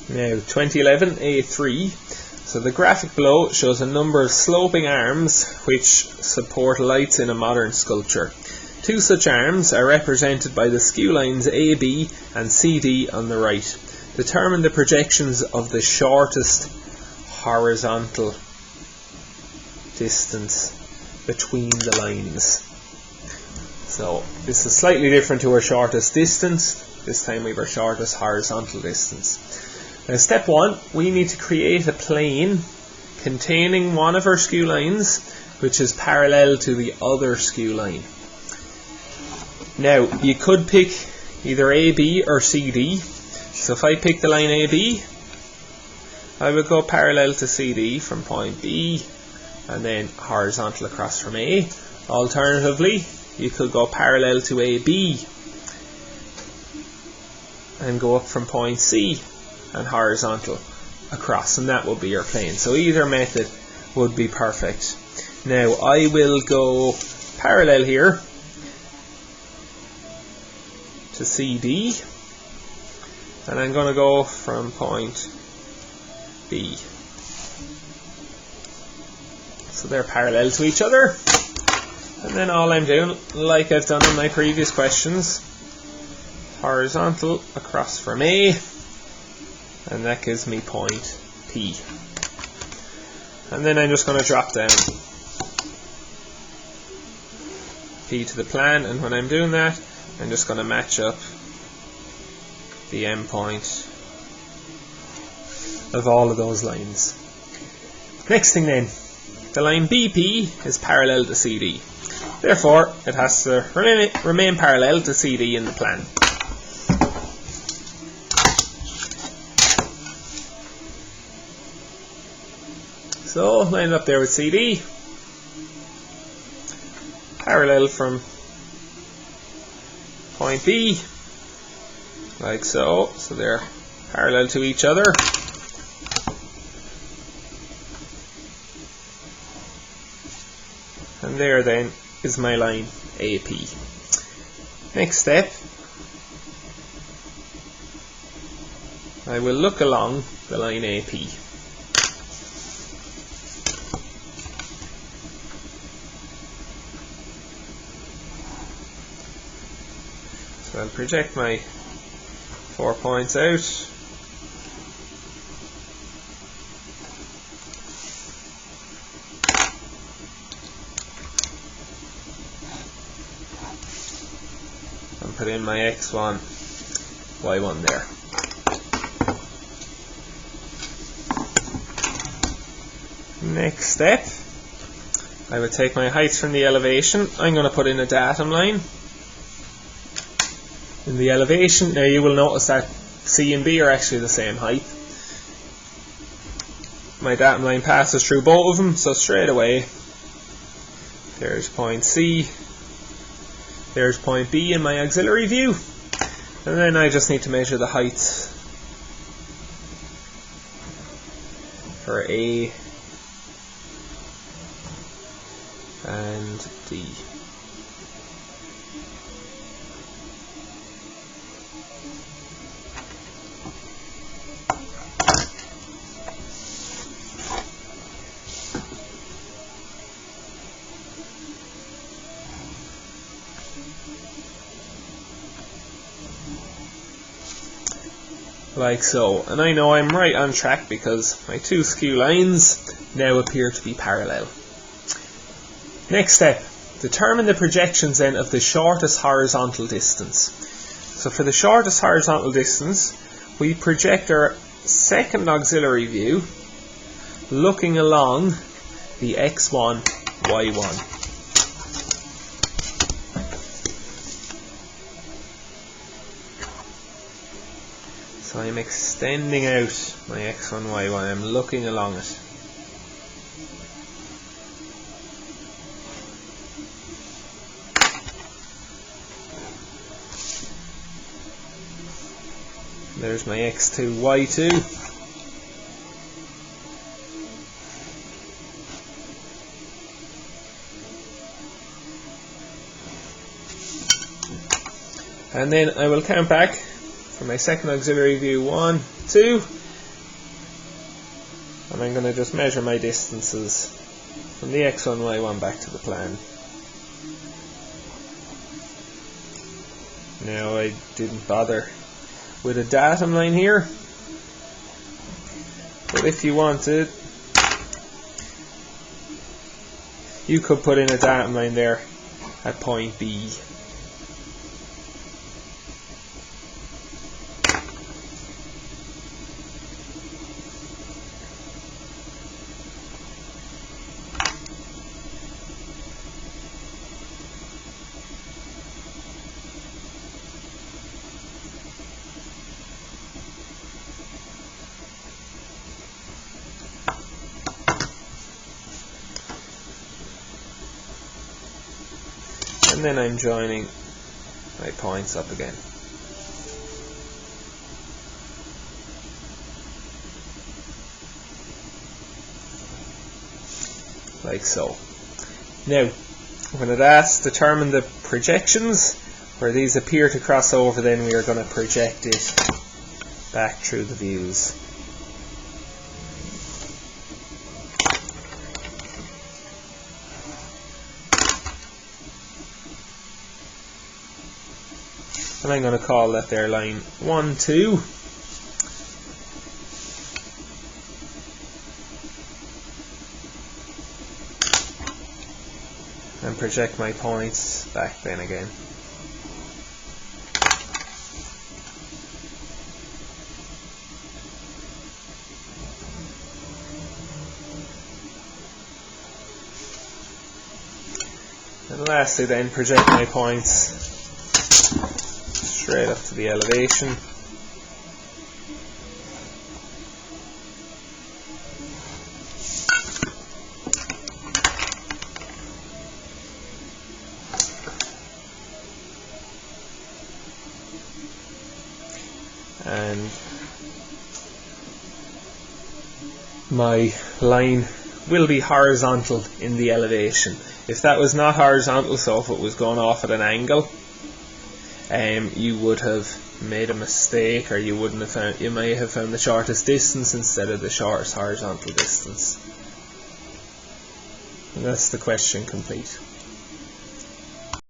Now 2011 A3. So the graphic below shows a number of sloping arms which support lights in a modern sculpture. Two such arms are represented by the skew lines AB and CD on the right. Determine the projections of the shortest horizontal distance between the lines. So this is slightly different to our shortest distance. This time we have our shortest horizontal distance. Now step 1, we need to create a plane containing one of our skew lines which is parallel to the other skew line. Now you could pick either AB or CD. So if I pick the line AB, I would go parallel to CD from point B and then horizontal across from A. Alternatively, you could go parallel to AB and go up from point C and horizontal across, and that would be your plane. So either method would be perfect. Now I will go parallel here to CD, and I'm going to go from point B. So they're parallel to each other, and then all I'm doing, like I've done in my previous questions, horizontal across from A, and that gives me point P. And then I'm just going to drop down P to the plan, and when I'm doing that, I'm just going to match up the endpoint of all of those lines. Next thing then, the line BP is parallel to CD. Therefore, it has to remain parallel to CD in the plan. So, line up there with CD, parallel from point B, like so. So they're parallel to each other. And there then is my line AP. Next step, I will look along the line AP. So I'll project my 4 points out. And put in my X1, Y1 there. Next step, I will take my heights from the elevation. I'm going to put in a datum line. In the elevation, now you will notice that C and B are actually the same height. My datum line passes through both of them, so straight away there's point C, there's point B in my auxiliary view, and then I just need to measure the heights for A and D. Like so, and I know I'm right on track because my two skew lines now appear to be parallel. Next step, determine the projections then of the shortest horizontal distance. So for the shortest horizontal distance, we project our second auxiliary view looking along the X1, Y1. So I'm extending out my X1, Y1, I'm looking along it. There's my X2, Y2. And then I will count back for my second auxiliary view, 1, 2, and I'm going to just measure my distances from the x1, y1 back to the plan. Now I didn't bother with a datum line here, but if you wanted, you could put in a datum line there at point B. And then I'm joining my points up again. Like so. Now, when it asks determine the projections, where these appear to cross over, then we are going to project it back through the views. And I'm going to call that there line 1, 2. And project my points back then again. And lastly then project my points straight up to the elevation. And my line will be horizontal in the elevation. If that was not horizontal, so if it was going off at an angle, you would have made a mistake, or you wouldn't have found, you may have found the shortest distance instead of the shortest horizontal distance. And that's the question complete.